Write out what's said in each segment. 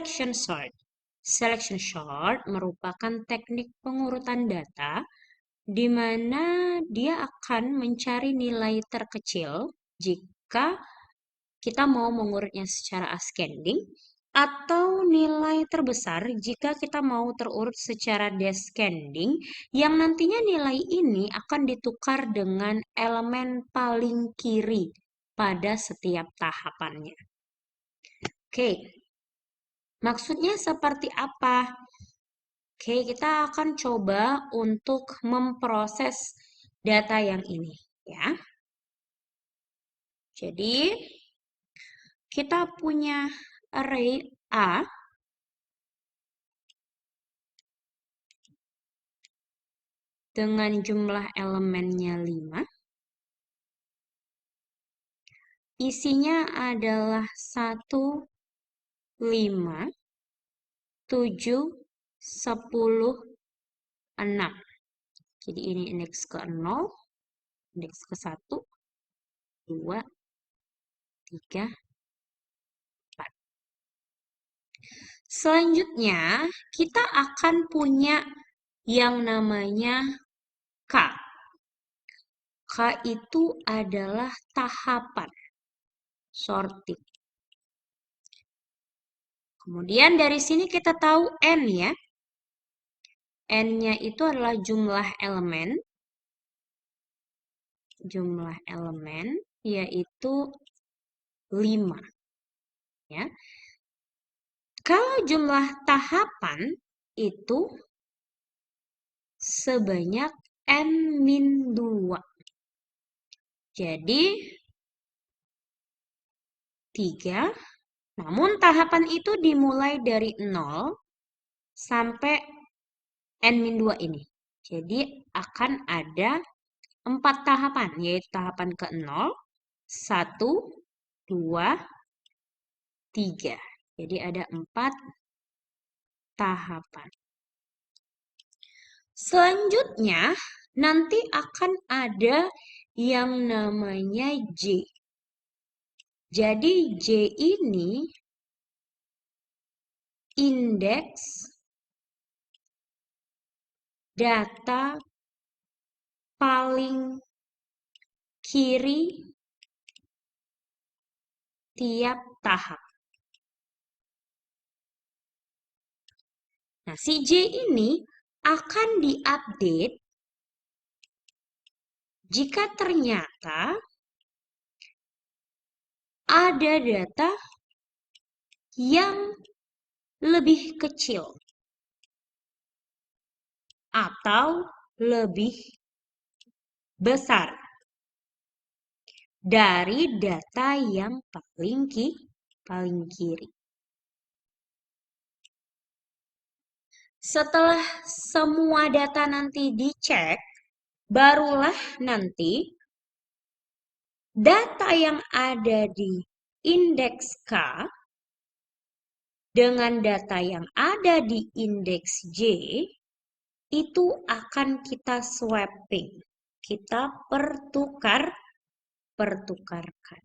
selection sort. Selection sort merupakan teknik pengurutan data di mana dia akan mencari nilai terkecil jika kita mau mengurutnya secara ascending atau nilai terbesar jika kita mau terurut secara descending yang nantinya nilai ini akan ditukar dengan elemen paling kiri pada setiap tahapannya. Oke, maksudnya seperti apa? Oke, kita akan coba untuk memproses data yang ini, ya. Jadi, kita punya array A dengan jumlah elemennya 5. Isinya adalah 1, 5, 7, 10, 6. Jadi ini indeks ke-0, indeks ke-1, 2, 3, 4. Selanjutnya, kita akan punya yang namanya K. K itu adalah tahapan sorting. Kemudian dari sini kita tahu N ya. N-nya itu adalah jumlah elemen. Jumlah elemen yaitu 5. Ya. Kalau jumlah tahapan itu sebanyak N-2. Jadi 3. Namun tahapan itu dimulai dari 0 sampai N-2 ini. Jadi akan ada 4 tahapan, yaitu tahapan ke-0, 1, 2, 3. Jadi ada 4 tahapan. Selanjutnya, nanti akan ada yang namanya J. Jadi J ini indeks data paling kiri tiap tahap. Nah, si J ini akan diupdate jika ternyata ada data yang lebih kecil atau lebih besar dari data yang paling kiri. Setelah semua data nanti dicek, barulah nanti data yang ada di indeks K dengan data yang ada di indeks J itu akan kita swapping. Kita pertukarkan.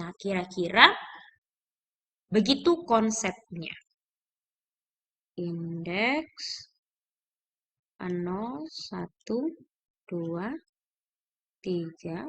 Nah, kira-kira begitu konsepnya. Indeks 0, 1, 2, 3,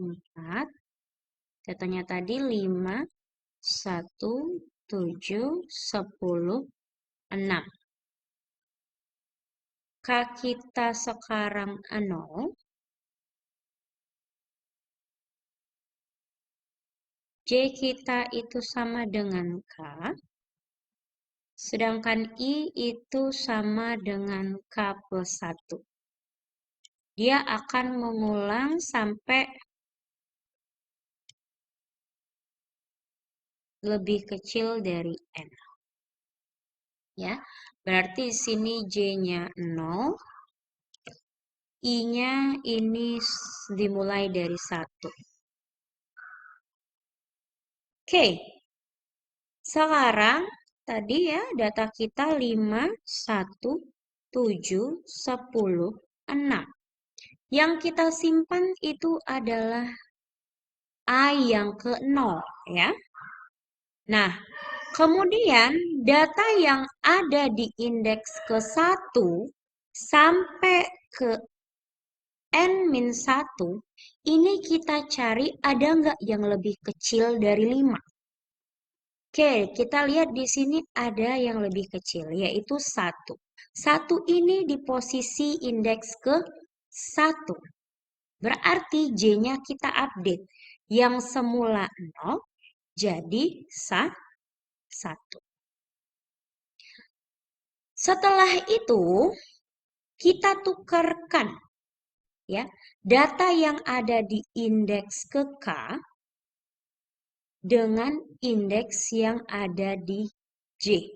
4. Datanya tadi 5, 1, 7, 10, 6. K kita sekarang 0. J kita itu sama dengan K. Sedangkan I itu sama dengan K plus 1. Dia akan mengulang sampai lebih kecil dari N. Ya, berarti sini J-nya 0. I-nya ini dimulai dari 1. Oke. Sekarang tadi ya data kita 5, 1, 7, 10, 6. Yang kita simpan itu adalah A yang ke-0 ya. Nah, kemudian data yang ada di indeks ke-1 sampai ke N-1, ini kita cari ada nggak yang lebih kecil dari 5? Oke, kita lihat di sini ada yang lebih kecil, yaitu 1. 1 ini di posisi indeks ke-1. Berarti J-nya kita update. Yang semula 0 jadi 1. Setelah itu, kita tukarkan ya data yang ada di indeks ke K dengan indeks yang ada di J.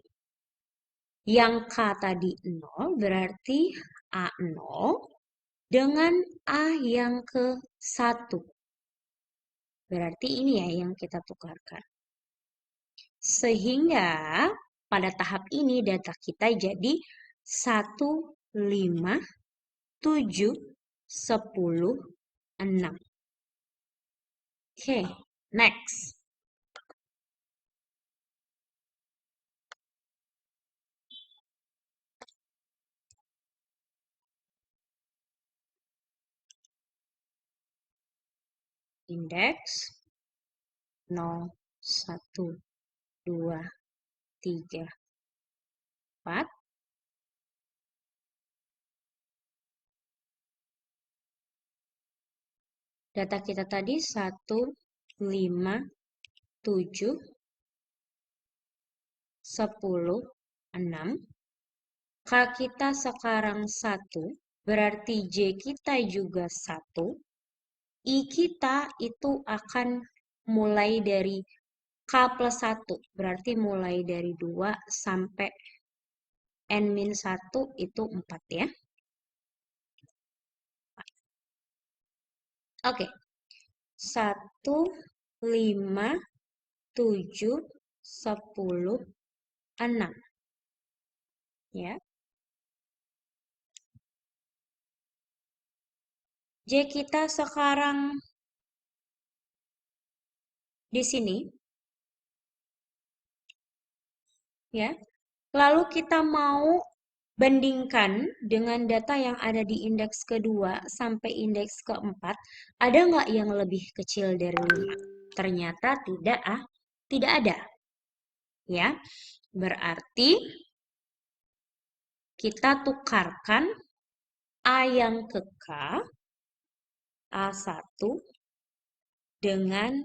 Yang K tadi 0 berarti A0 dengan A yang ke-1. Berarti ini ya yang kita tukarkan. Sehingga pada tahap ini data kita jadi 1, 5, 7, 10, 6. Oke, next. Indeks 0, 1, 2, 3, 4. Data kita tadi 1, 5, 7, 10, 6. K kita sekarang 1, berarti J kita juga 1. I kita itu akan mulai dari K plus 1, berarti mulai dari 2 sampai N-1 itu 4 ya. Oke, 1, 5, 7, 10, 6. Ya. J kita sekarang di sini. Ya. Lalu kita mau bandingkan dengan data yang ada di indeks kedua sampai indeks keempat, ada nggak yang lebih kecil dari 5? Ternyata tidak ada. Ya, berarti kita tukarkan A yang ke K, A1, dengan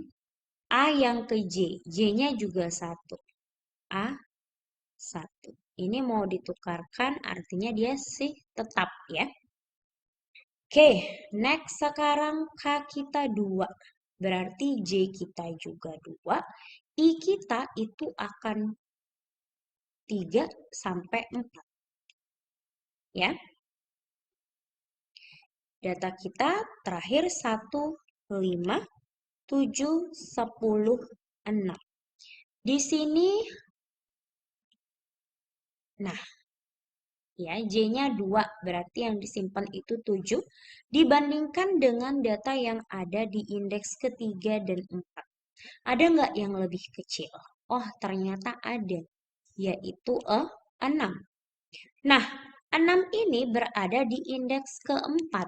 A yang ke J. J-nya juga 1. A1. Ini mau ditukarkan artinya dia sih tetap ya. Oke, next sekarang K kita 2. Berarti J kita juga 2. I kita itu akan 3 sampai 4. Ya. Data kita terakhir 1, 5, 7, 10, 6. Di sini, nah, ya, J-nya 2, berarti yang disimpan itu 7. Dibandingkan dengan data yang ada di indeks ketiga dan 4. Ada nggak yang lebih kecil? Oh, ternyata ada, yaitu 6. Nah, 6 ini berada di indeks keempat.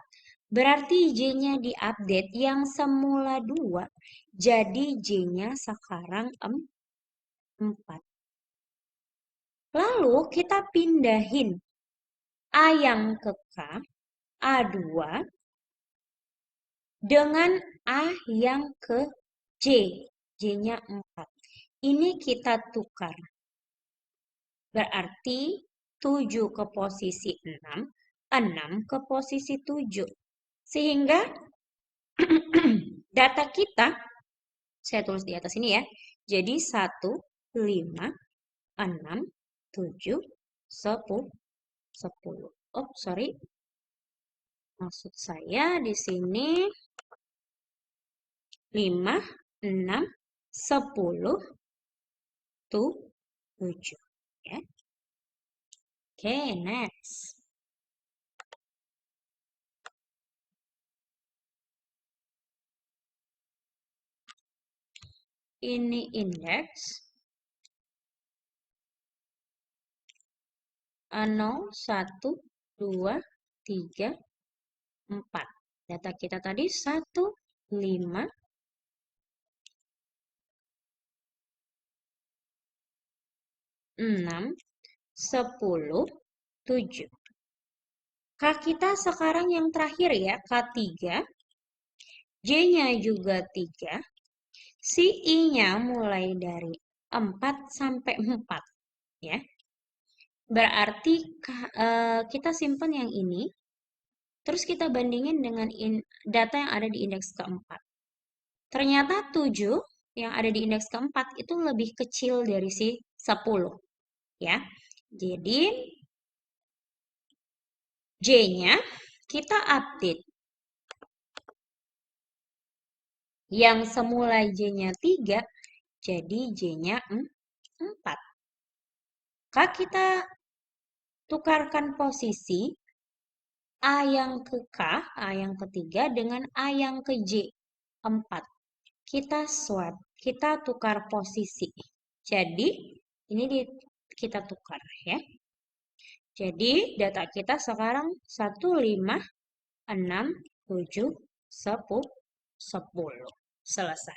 Berarti J-nya diupdate yang semula 2, jadi J-nya sekarang 4. Lalu kita pindahin A yang ke K, A2, dengan A yang ke J. J-nya 4. Ini kita tukar. Berarti 7 ke posisi 6, 6 ke posisi 7. Sehingga data kita, saya tulis di atas ini ya, jadi 1, 5, 6, 7, 10, 10. Oh, sorry. Maksud saya di sini 5, 6, 10, 7. Ya. Oke, next. Ini indeks 0, 1, 2, 3, 4. Data kita tadi 1, 5, 6, 10, 7. K kita sekarang yang terakhir ya, K3. J-nya juga 3. Si I-nya mulai dari 4 sampai 4. Ya. Berarti kita simpan yang ini. Terus kita bandingin dengan data yang ada di indeks keempat. Ternyata 7 yang ada di indeks keempat itu lebih kecil dari si 10. Ya. Jadi J-nya kita update. Yang semula J-nya 3, jadi J-nya 4. Kak kita tukarkan posisi A yang ke K, A yang ketiga dengan A yang ke J, 4. Kita swap, kita tukar posisi. Jadi, ini kita tukar ya. Jadi, data kita sekarang 1, 5, 6, 7, 10, 10. Selesai.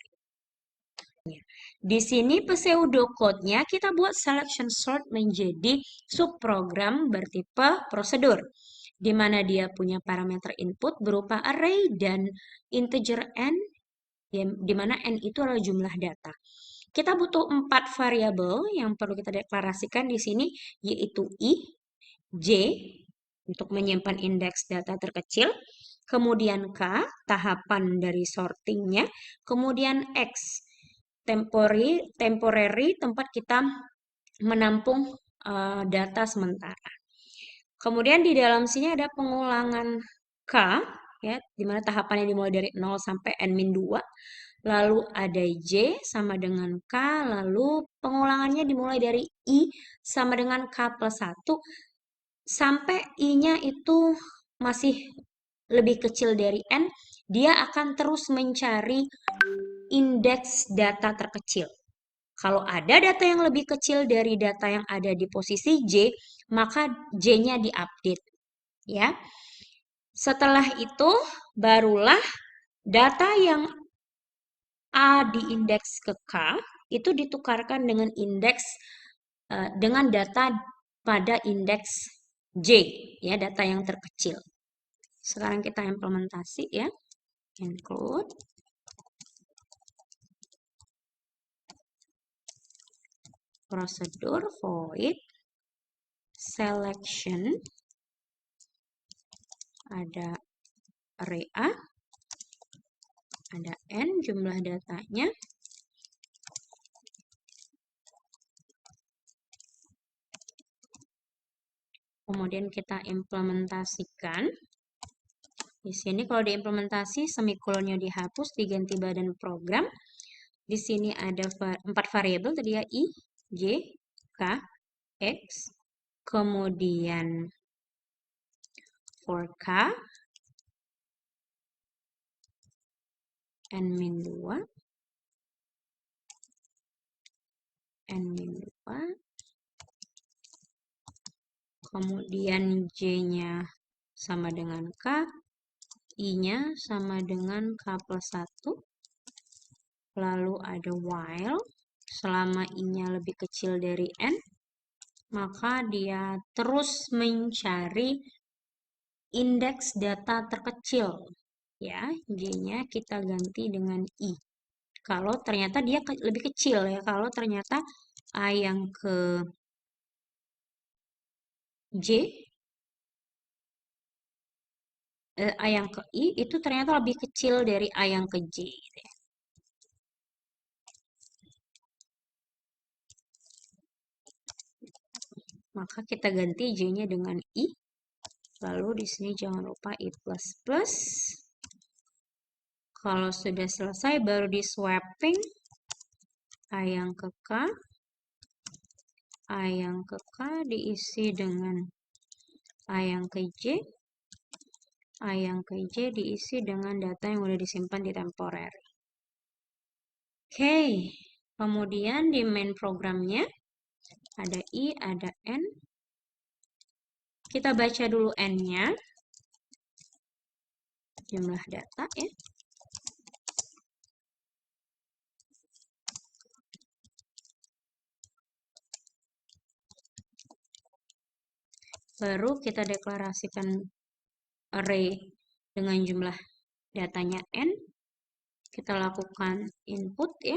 Di sini pseudocode-nya kita buat selection sort menjadi subprogram bertipe prosedur, di mana dia punya parameter input berupa array dan integer n, di mana n itu adalah jumlah data. Kita butuh 4 variabel yang perlu kita deklarasikan di sini, yaitu I, J, untuk menyimpan indeks data terkecil, kemudian K, tahapan dari sortingnya, kemudian X, temporary tempat kita menampung data sementara. Kemudian di dalam sini ada pengulangan K, ya, di mana tahapannya dimulai dari 0 sampai n-2. Lalu ada J sama dengan K, lalu pengulangannya dimulai dari I sama dengan K plus 1, sampai I-nya itu masih lebih kecil dari N, dia akan terus mencari indeks data terkecil. Kalau ada data yang lebih kecil dari data yang ada di posisi J, maka J-nya diupdate. Ya. Setelah itu, barulah data yang A di indeks ke K itu ditukarkan dengan indeks dengan data pada indeks J, ya, data yang terkecil. Sekarang kita implementasi ya. Include prosedur void selection, ada array A, ada n jumlah datanya, kemudian kita implementasikan. Di sini kalau diimplementasi semikolonnya dihapus, diganti badan program. Di sini ada 4 variabel tadi ya, I, J, K, X, kemudian for K, n-2, n-2, kemudian J-nya sama dengan K, I-nya sama dengan K plus 1, lalu ada while, selama I-nya lebih kecil dari N, maka dia terus mencari indeks data terkecil. Ya, J-nya kita ganti dengan I. Kalau ternyata dia lebih kecil ya, kalau ternyata A yang ke J, A yang ke I itu ternyata lebih kecil dari A yang ke J. Gitu ya. Maka kita ganti J-nya dengan I. Lalu di sini jangan lupa I++. Kalau sudah selesai baru di swapping A yang ke K. A yang ke K diisi dengan A yang ke J. A yang ke J diisi dengan data yang sudah disimpan di temporary. Oke, kemudian di main programnya ada I, ada N, Kita baca dulu N-nya, jumlah data ya. Baru kita deklarasikan array dengan jumlah datanya N. Kita lakukan input ya.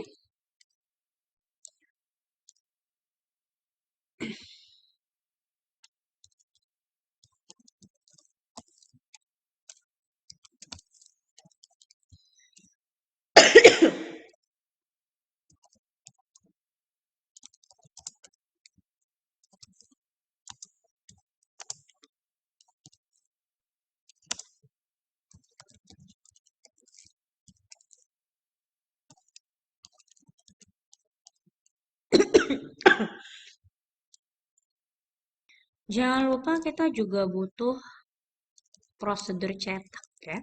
Jangan lupa kita juga butuh prosedur cetak ya.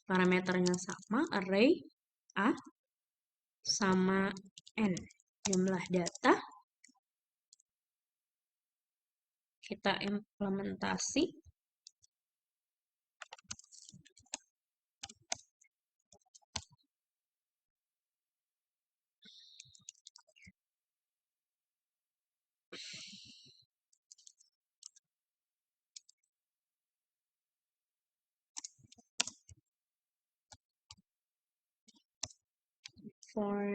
Parameternya sama, array A sama N. Jumlah data. Kita implementasi. For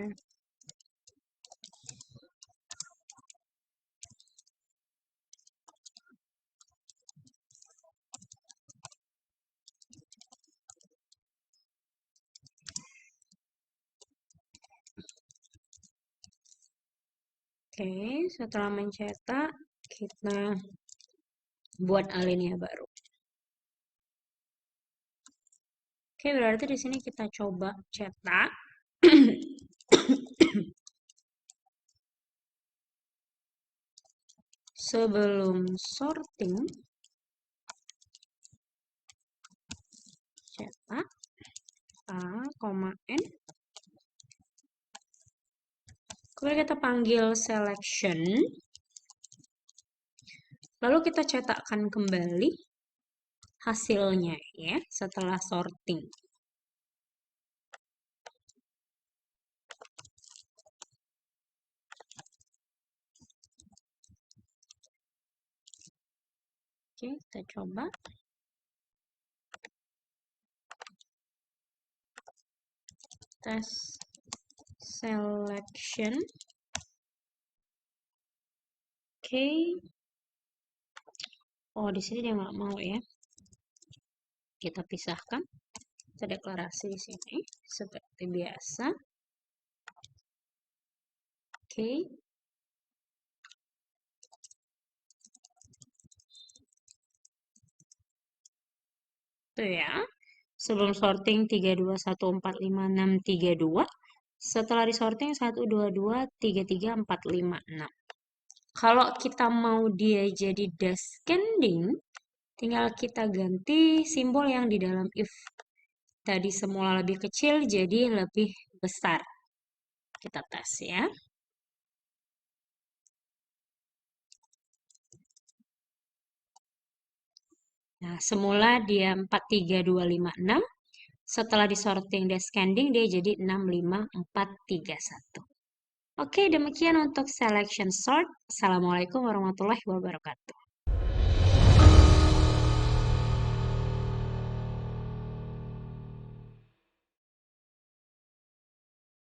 Oke, setelah mencetak, kita buat alinea baru. Oke, berarti di sini kita coba cetak. Sebelum sorting, cetak A, N. Kemudian kita panggil selection. Lalu kita cetakkan kembali hasilnya ya setelah sorting. Oke, kita coba. Tes selection. Oke. Oh, di sini dia nggak mau ya. Kita pisahkan. Kita deklarasi di sini seperti biasa. Oke. Itu ya. Sebelum sorting 32145632. Setelah disorting 122334566. Kalau kita mau dia jadi descending, tinggal kita ganti simbol yang di dalam if. Tadi semula lebih kecil jadi lebih besar. Kita tes ya. Nah, semula dia 43256. Setelah disorting descending dia jadi 65431. Oke, demikian untuk selection sort. Assalamualaikum warahmatullahi wabarakatuh.